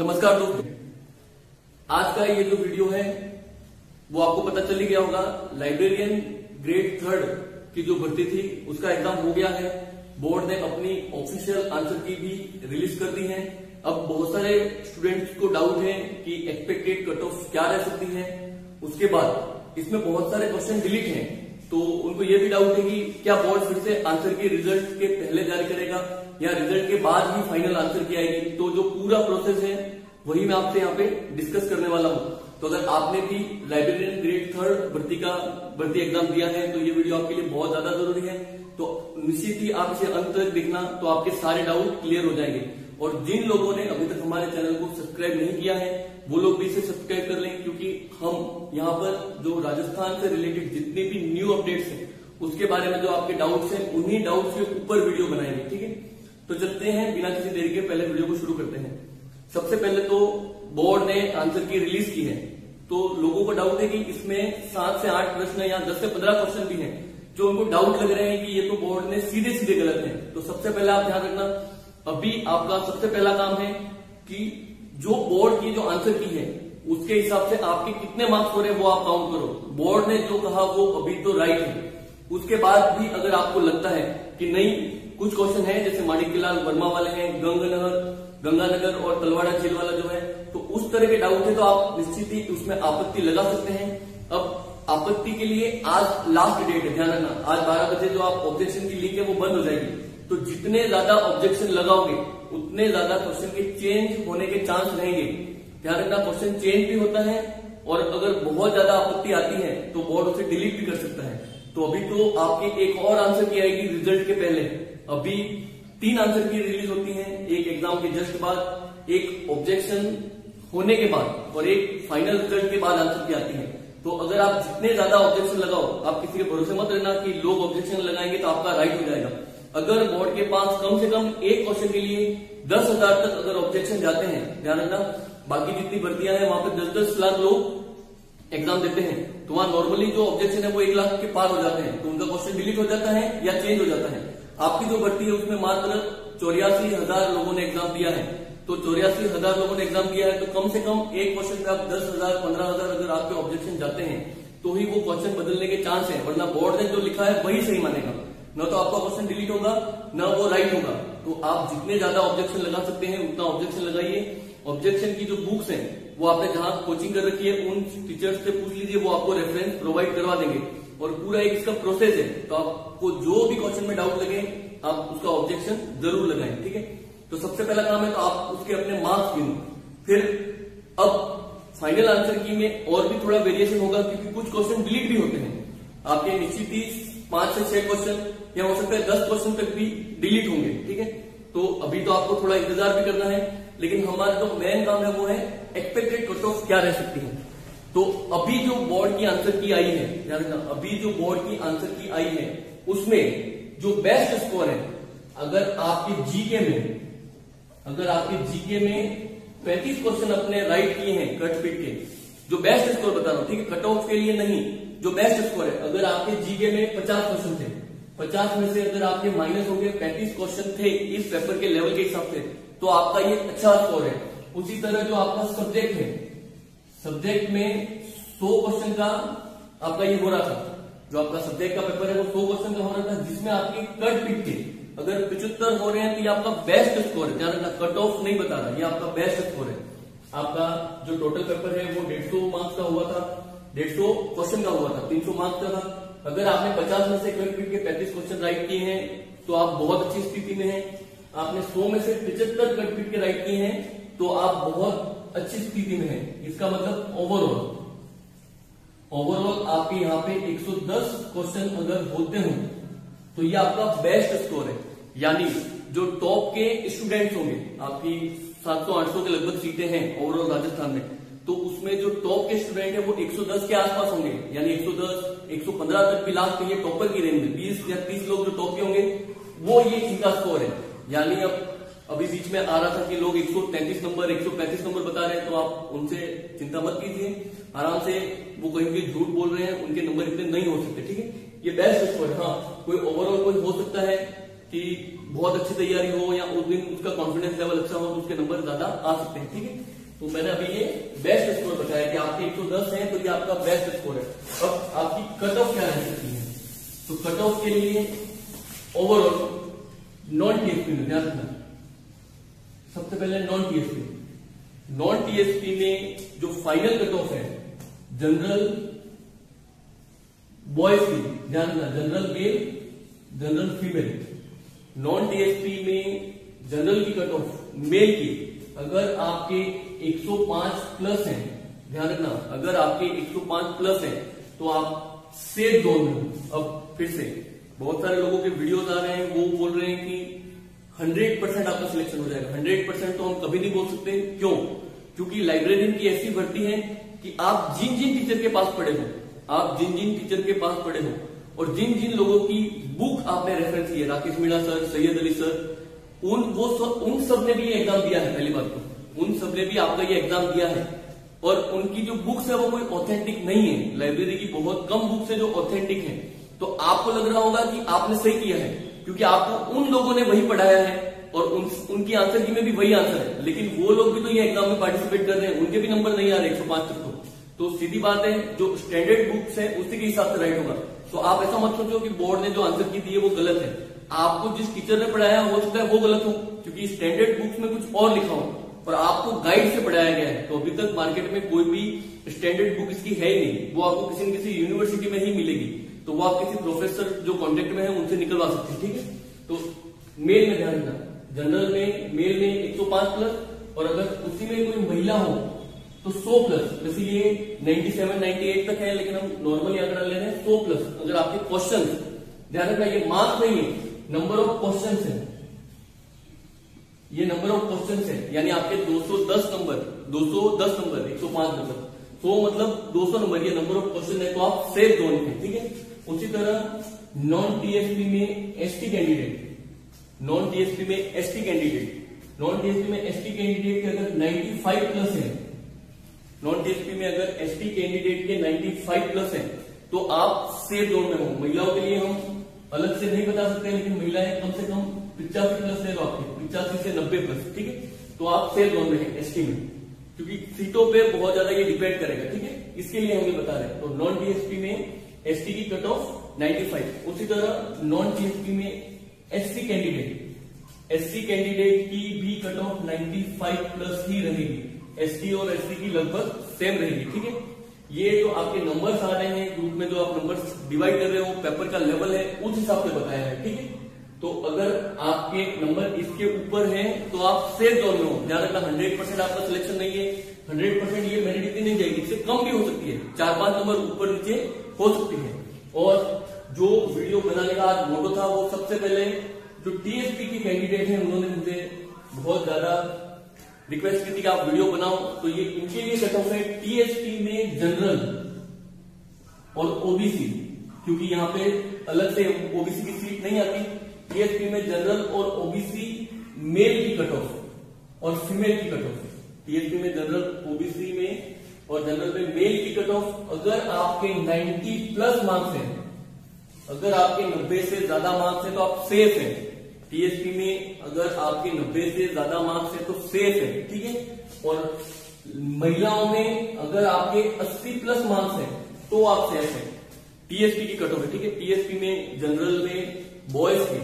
नमस्कार दोस्तों, आज का ये जो वीडियो है वो आपको पता चल ही गया होगा। लाइब्रेरियन ग्रेड 3 की जो भर्ती थी उसका एग्जाम हो गया है। बोर्ड ने अपनी ऑफिशियल आंसर की भी रिलीज कर दी है। अब बहुत सारे स्टूडेंट्स को डाउट है कि एक्सपेक्टेड कट ऑफ क्या रह सकती है। उसके बाद इसमें बहुत सारे क्वेश्चन डिलीट हैं, तो उनको ये भी डाउट है कि क्या बोर्ड फिर से आंसर की रिजल्ट के पहले जारी करेगा या रिजल्ट के बाद ही फाइनल आंसर की आएगी। तो जो पूरा प्रोसेस है वही मैं आपसे यहाँ पे डिस्कस करने वाला हूँ। तो अगर आपने भी लाइब्रेरियन ग्रेड 3 भर्ती एग्जाम दिया है तो ये वीडियो आपके लिए बहुत ज्यादा जरूरी है। तो निश्चित ही आप इसे अंत तक देखना, तो आपके सारे डाउट क्लियर हो जाएंगे। और जिन लोगों ने अभी तक हमारे चैनल को सब्सक्राइब नहीं किया है वो लोग भी इसे सब्सक्राइब कर लें, क्योंकि हम यहाँ पर जो राजस्थान से रिलेटेड जितने भी न्यू अपडेट्स हैं उसके बारे में जो आपके डाउट्स हैं उन्हीं डाउट्स के ऊपर वीडियो बनाएंगे। ठीक है, तो चलते हैं बिना किसी देरी के पहले वीडियो को शुरू करते हैं। सबसे पहले तो बोर्ड ने आंसर की रिलीज की है, तो लोगों को डाउट है कि इसमें 7 से 8 प्रश्न या 10 से 15 क्वेश्चन भी हैं जो उनको डाउट लग रहे हैं कि ये तो बोर्ड ने सीधे सीधे गलत है। तो सबसे पहले आप ध्यान रखना, अभी आपका सबसे पहला काम है कि जो बोर्ड की जो आंसर की है उसके हिसाब से आपके कितने मार्क्स हो रहे हैं वो आप काउंट करो। बोर्ड ने जो कहा वो अभी तो राइट है। उसके बाद भी अगर आपको लगता है कि नहीं, कुछ क्वेश्चन है जैसे माणिक्यलाल वर्मा वाले हैं, गंगानगर और तलवाड़ा जेल वाला जो है, तो उस तरह के डाउट है तो आप निश्चित ही उसमें आपत्ति लगा सकते हैं। अब आपत्ति के लिए आज लास्ट डेट है, ध्यान रखना। आज 12 बजे जो आप ऑब्जेक्शन की लिंक है वो बंद हो जाएगी। तो जितने ज्यादा ऑब्जेक्शन लगाओगे उतने ज्यादा क्वेश्चन के चेंज होने के चांस रहेंगे। ध्यान रखना, क्वेश्चन चेंज भी होता है और अगर बहुत ज्यादा आपत्ति आती है तो बोर्ड उसे डिलीट भी कर सकता है। तो अभी तो आपके एक और आंसर की आएगी रिजल्ट के पहले। अभी 3 आंसर की रिलीज होती हैं, एक एग्जाम के जस्ट बाद, एक ऑब्जेक्शन होने के बाद और एक फाइनल रिजल्ट के बाद आंसर की आती है। तो अगर आप जितने ज्यादा ऑब्जेक्शन लगाओ, आप किसी के भरोसे मत रहना कि लोग ऑब्जेक्शन लगाएंगे तो आपका राइट हो जाएगा। अगर बोर्ड के पास कम से कम एक क्वेश्चन के लिए 10,000 तक अगर ऑब्जेक्शन जाते हैं, ध्यान रखना, बाकी जितनी भर्तियां हैं वहां पर 10-10 लाख लोग एग्जाम देते हैं, तो वहां नॉर्मली जो ऑब्जेक्शन है वो 1 लाख के पार हो जाते हैं, तो उनका क्वेश्चन डिलीट हो जाता है या चेंज हो जाता है। आपकी जो भर्ती है उसमें मात्र 84,000 लोगों ने एग्जाम दिया है, तो 84,000 लोगों ने एग्जाम दिया है, तो कम से कम एक क्वेश्चन पे आप 10,000 15,000 अगर आपके ऑब्जेक्शन जाते हैं तो ही वो क्वेश्चन बदलने के चांस है, वरना बोर्ड ने जो लिखा है वही सही मानेगा। न तो आपका क्वेश्चन डिलीट होगा न वो राइट होगा। तो आप जितने ज्यादा ऑब्जेक्शन लगा सकते हैं उतना ऑब्जेक्शन लगाइए। ऑब्जेक्शन की जो बुक्स हैं वो आपने जहां कोचिंग कर रखी है उन टीचर्स से पूछ लीजिए, वो आपको रेफरेंस प्रोवाइड करवा देंगे। और पूरा एक इसका प्रोसेस है, तो आपको जो भी क्वेश्चन में डाउट लगे आप उसका ऑब्जेक्शन जरूर लगाएं। ठीक है, तो सबसे पहला काम है तो आप उसके अपने मार्क्स गिनो। फिर अब फाइनल आंसर की में और भी थोड़ा वेरिएशन होगा, क्योंकि कुछ क्वेश्चन डिलीट भी होते हैं। आपके निश्चित ही 5 से 6 क्वेश्चन या हो सकता है 10 क्वेश्चन तक भी डिलीट होंगे। ठीक है, तो अभी तो आपको थोड़ा इंतजार भी करना है, लेकिन हमारा जो मेन काम है वो है एक्सपेक्टेड कट ऑफ क्या रह सकती है। तो अभी जो बोर्ड की आंसर की आई है, ध्यान रखना, अभी जो बोर्ड की आंसर की आई है उसमें जो बेस्ट स्कोर है, अगर आपके जीके में 35 क्वेश्चन अपने राइट किए हैं कट पिट के, जो बेस्ट स्कोर बता रहा हूं, ठीक है, कट ऑफ के लिए नहीं, जो बेस्ट स्कोर है, अगर आपके जीके में 50 क्वेश्चन थे, 50 में से अगर आपके माइनस हो गए 35 क्वेश्चन थे इस पेपर के लेवल के हिसाब से, तो आपका ये अच्छा स्कोर है। उसी तरह जो आपका सब्जेक्ट है, सब्जेक्ट में 100 क्वेश्चन का आपका ये हो रहा था, जो आपका सब्जेक्ट का पेपर है वो 100 क्वेश्चन का हो रहा था, जिसमें आपकी कट पिट थे अगर 75 हो रहे हैं तो ये आपका बेस्ट स्कोर है। ध्यान रखना, कट ऑफ नहीं बता रहा, ये आपका बेस्ट स्कोर है। आपका जो टोटल पेपर है वो 150 मार्क्स का हुआ था, 150 क्वेश्चन का हुआ था, 300 मार्क्स का था। अगर आपने 50 में से कट पिट के 35 क्वेश्चन राइट किए हैं तो आप बहुत अच्छी स्थिति में हैं। आपने 100 में से 75 कट पिट के राइट किए हैं तो आप बहुत अच्छी स्थिति में हैं। इसका मतलब ओवरऑल आपके यहाँ पे 110 क्वेश्चन अगर होते हो तो ये आपका बेस्ट स्कोर है। यानी जो टॉप के स्टूडेंट्स होंगे, आपकी 700-800 के लगभग सीटें हैं ओवरऑल राजस्थान में, तो उसमें जो टॉप के स्टूडेंट है वो 110 के आसपास होंगे, यानी 110, 115 तक भी लास्ट में ये टॉपर की रेंज में 20 या 30 लोग जो टॉप के होंगे वो ये इनका स्कोर है। यानी अब अभी बीच में आ रहा था कि लोग 133 नंबर 135 नंबर बता रहे हैं, तो आप उनसे चिंता मत कीजिए, आराम से वो कहीं झूठ बोल रहे हैं, उनके नंबर इतने नहीं हो सकते। ठीक है, ये बेस्ट स्कोर है। हाँ, कोई ओवरऑल कोई हो सकता है कि बहुत अच्छी तैयारी हो या उस दिन उसका कॉन्फिडेंस लेवल अच्छा हो तो उसके नंबर ज्यादा आ सकते हैं। ठीक है, तो मैंने अभी ये बेस्ट स्कोर बताया कि आपके 110 है तो ये आपका बेस्ट स्कोर है। अब आपकी कट ऑफ क्या रह सकती है, तो कट ऑफ के लिए ओवरऑल नॉन टीएसपी में ध्यान रखना। सबसे पहले नॉन टीएसपी में जो फाइनल कट ऑफ है जनरल बॉयज की, ध्यान रखना, general mail general female. Non TSP में जनरल की कट ऑफ मेल की अगर आपके 105 प्लस है, ध्यान रखना, अगर आपके 105 प्लस है तो आप सेफ जोन में हो। अब फिर से बहुत सारे लोगों के वीडियोस आ रहे हैं, वो बोल रहे हैं कि 100% आपका सिलेक्शन हो जाएगा। 100% तो हम कभी नहीं बोल सकते। क्यों? क्योंकि लाइब्रेरियन की ऐसी भर्ती है कि आप जिन जिन टीचर के पास पढ़े हो, आप जिन जिन टीचर के पास पढ़े हो और जिन जिन लोगों की बुक आपने रेफरेंस की है, राकेश मीणा सर, सैयद अली सर, उन सब ने भी ये एग्जाम दिया है। पहली बात तो उन सब ने भी आपका ये एग्जाम दिया है और उनकी जो बुक्स है वो कोई ऑथेंटिक नहीं है। लाइब्रेरी की बहुत कम बुक्स है जो ऑथेंटिक है। तो आपको लग रहा होगा कि आपने सही किया है क्योंकि आपको उन लोगों ने वही पढ़ाया है और उनकी आंसर की में भी वही आंसर है, लेकिन वो लोग भी तो ये एग्जाम में पार्टिसिपेट कर रहे हैं, उनके भी नंबर नहीं आ रहे 105 तक। तो सीधी बात है, जो स्टैंडर्ड बुक्स है उसी के हिसाब से राइट होगा। तो आप ऐसा मत सोचो कि बोर्ड ने जो आंसर की दी है वो गलत है। आपको जिस टीचर ने पढ़ाया हो सकता है वो गलत हो क्योंकि स्टैंडर्ड बुक्स में कुछ और लिखा हो और आपको गाइड से पढ़ाया गया है। तो अभी तक मार्केट में कोई भी स्टैंडर्ड बुक इसकी है ही नहीं, वो आपको किसी न किसी यूनिवर्सिटी में ही मिलेगी। तो वो आप किसी प्रोफेसर जो कॉन्टेक्ट में है उनसे निकलवा सकते हैं। ठीक है, तो मेल में ध्यान रखना, जनरल में मेल में 105 प्लस और अगर उसी में कोई महिला हो तो 100 प्लस। जैसे ये 97 98 तक है लेकिन हम नॉर्मली आंकड़ा ले रहे हैं 100 प्लस। अगर आपके क्वेश्चन, ध्यान रखना, ये मार्क्स नहीं है, नंबर ऑफ क्वेश्चन है, ये नंबर ऑफ क्वेश्चन है, यानी आपके 210 नंबर 105 नंबर, 100 मतलब 200 नंबर, ये नंबर ऑफ क्वेश्चन है तो आप सेफ जोन में। ठीक है, उसी तरह नॉन टीएसपी में एसटी कैंडिडेट, नॉन टीएसपी में एसटी कैंडिडेट के अगर 95 प्लस है, नॉन टीएसपी में अगर एसटी कैंडिडेट के 95 प्लस है तो आप सेफ जोन में हो। महिलाओं के लिए हम अलग से नहीं बता सकते लेकिन महिलाएं कम से कम 85 प्लस है तो आपके 85 से 90 प्लस। ठीक है, तो आप सेफ जोन में है एसटी में, क्योंकि सीटों पे बहुत ज्यादा ये डिपेंड करेगा। ठीक है, इसके लिए हम ये बता रहे हैं। तो नॉन टीएसपी में एसटी की कट ऑफ 95। उसी तरह नॉन टीएसपी में एससी कैंडिडेट की भी कट ऑफ 95 प्लस ही रहेगी। एसटी और एससी की लगभग सेम रहेगी। ठीक है, ये जो आपके नंबर्स आ रहे हैं ग्रुप में, जो आप नंबर्स डिवाइड कर रहे हो, पेपर का लेवल है उस हिसाब से बताया है। ठीक है, तो अगर आपके नंबर इसके ऊपर है तो आप सेफ जोन में हो। ध्यान रखना, 100% आपका सिलेक्शन नहीं है, 100% ये वैलिडिटी नहीं जाएगी, इससे कम भी हो सकती है, 4-5 नंबर ऊपर नीचे हो सकती है। और जो वीडियो बनाने का आज मोटो था वो सबसे पहले जो टीएसपी की कैंडिडेट है उन्होंने मुझे बहुत ज्यादा रिक्वेस्ट की थी कि आप वीडियो बनाओ, तो ये इनके लिए कट ऑफ है टीएसपी में जनरल और ओबीसी, क्योंकि यहाँ पे अलग से ओबीसी की सीट नहीं आती। टीएसपी में जनरल और ओबीसी मेल की कट ऑफ और फीमेल की कट ऑफ। टीएसपी में जनरल, ओबीसी में और जनरल में मेल की कट ऑफ अगर आपके 90 प्लस मार्क्स है, अगर आपके 90 से ज्यादा मार्क्स है तो आप सेफ है। टीएसपी में अगर आपके 90 से ज्यादा मार्क्स है तो सेफ है। ठीक है, और महिलाओं में अगर आपके 80 प्लस मार्क्स है तो आप सेफ है। टीएसपी की कट ऑफ है। ठीक है, टीएसपी में जनरल में बॉयज के,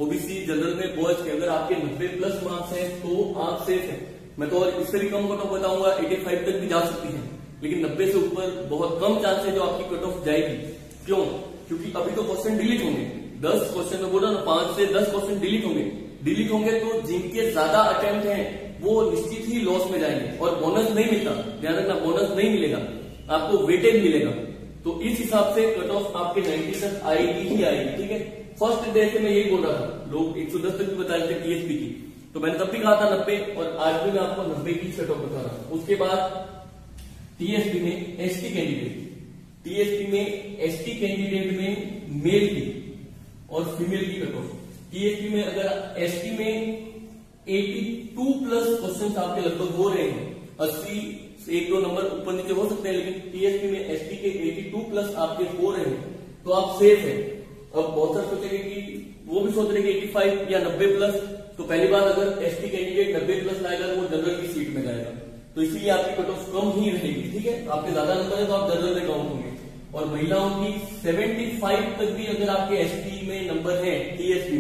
ओबीसी जनरल में बॉयज के अगर आपके 90 प्लस मार्क्स है तो आप सेफ है। मैं तो और इससे भी कम कट ऑफ बताऊंगा, 85 तक भी जा सकती है, लेकिन 90 से ऊपर बहुत कम चांस है जो आपकी कट ऑफ जाएगी। क्यों? क्योंकि अभी तो क्वेश्चन डिलीट होंगे, 10 क्वेश्चन में बोला ना, 5 से 10 क्वेश्चन डिलीट होंगे तो जिनके ज्यादा अटेम्प्ट हैं वो निश्चित ही लॉस में जाएंगे और बोनस नहीं मिलता। ध्यान रखना, बोनस नहीं मिलेगा, आपको वेटेज मिलेगा। तो इस हिसाब से कट ऑफ आपके 90 तक आएगी ही आएगी। ठीक है, फर्स्ट डे से मैं यही बोल रहा था, लोग 110 तक भी बता रहे थे टीएसपी की, तो मैंने तब भी कहा था 90 और आज भी मैं आपको 90 की कट ऑफ बता रहा हूं। उसके बाद टीएसपी में एसटी कैंडिडेट में मेल की और फीमेल की कट ऑफ। टीएसपी में अगर एसटी में 82 प्लस क्वेश्चन आपके लगभग हो रहे हैं, 80 से 1-2 नंबर ऊपर नीचे हो सकते हैं, लेकिन टीएसपी में एसटी के 82 प्लस आपके हो रहे हैं तो आप सेफ है। अब बहुत सारे सोचेंगे कि वो भी सोच रहे कि 85 या 90 प्लस। तो पहली बात, अगर एसटी कैंडिडेट 90 प्लस लाएगा तो वो जनरल की सीट में जाएगा, तो इसीलिए आपकी कट ऑफ कम ही रहेगी। ठीक है, आपके ज्यादा नंबर है तो आप जनरल में काउंट होंगे। और महिलाओं की 75 तक भी अगर आपके एसटी में नंबर है, टीएसपी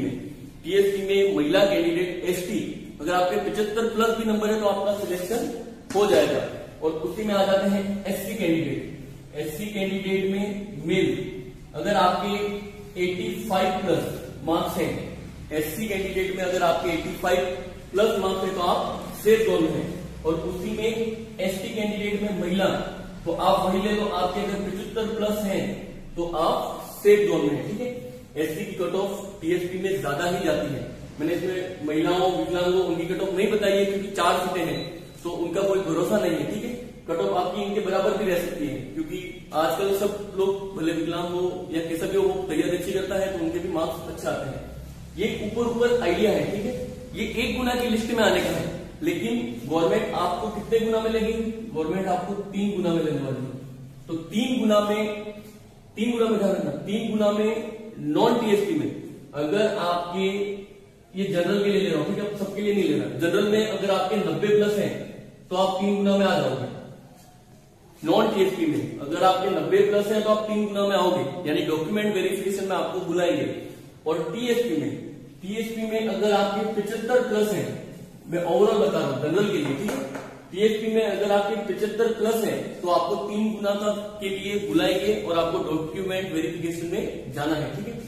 में महिला कैंडिडेट एसटी अगर आपके 75 प्लस भी नंबर है तो आपका सिलेक्शन हो जाएगा। और उसी में आ जाते हैं एससी कैंडिडेट में मेल, अगर आपके 85 प्लस मार्क्स हैं, एससी कैंडिडेट में अगर आपके 85 प्लस मार्क्स है तो आप सेफ जोन में हैं। और उसी में एसटी कैंडिडेट में महिला, तो आप वही ले लो, आपके अगर 75 प्लस हैं तो आप सेफ जोन में हैं। ठीक है, एससी की कट ऑफ टीएसपी में ज्यादा ही जाती है। मैंने इसमें महिलाओं विकलांगों उनकी कट ऑफ नहीं बताई है क्योंकि 4 सीटें हैं तो उनका कोई भरोसा नहीं है। ठीक है, कट ऑफ आपकी इनके बराबर भी रह सकती है क्योंकि आजकल सब लोग भले विकलांग हो या कैसा भी हो, वो तैयारी अच्छी करता है तो उनके भी मार्क्स अच्छे आते हैं। ये ऊपर आइडिया है। ठीक है, ये 1 गुना की लिस्ट में आने का है, लेकिन गवर्नमेंट आपको कितने गुना में लेगी? गवर्नमेंट आपको 3 गुना में लेने वाली है। तो 3 गुना में ध्यान रखना, 3 गुना में नॉन टीएसपी में अगर आपके, ये जनरल के लिए ले रहा हूं, ठीक है, सबके लिए नहीं ले रहा, जनरल में अगर आपके 90 प्लस हैं तो आप 3 गुना में आ जाओगे। नॉन टीएसपी में अगर आपके 90 प्लस हैं तो आप 3 गुना में आओगे, यानी डॉक्यूमेंट वेरिफिकेशन में आपको बुलाएंगे। और टीएसपी में अगर आपके 75 प्लस हैं, मैं ओवरऑल बता रहा हूं जनरल के लिए, ठीक है, टीएसपी में अगर आपके 75 प्लस है तो आपको 3 गुना के लिए बुलाएंगे और आपको डॉक्यूमेंट वेरिफिकेशन में जाना है। ठीक है,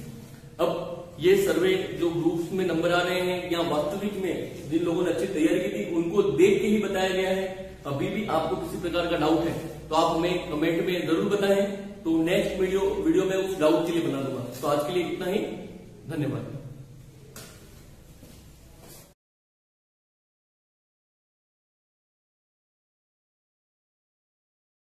अब ये सर्वे जो ग्रुप्स में नंबर आ रहे हैं या वास्तविक में जिन लोगों ने अच्छी तैयारी की थी उनको देख के ही बताया गया है। अभी भी आपको किसी प्रकार का डाउट है तो आप हमें कमेंट में जरूर बताएं, तो नेक्स्ट वीडियो में उस डाउट के लिए बना दूंगा। तो आज के लिए इतना ही, धन्यवाद।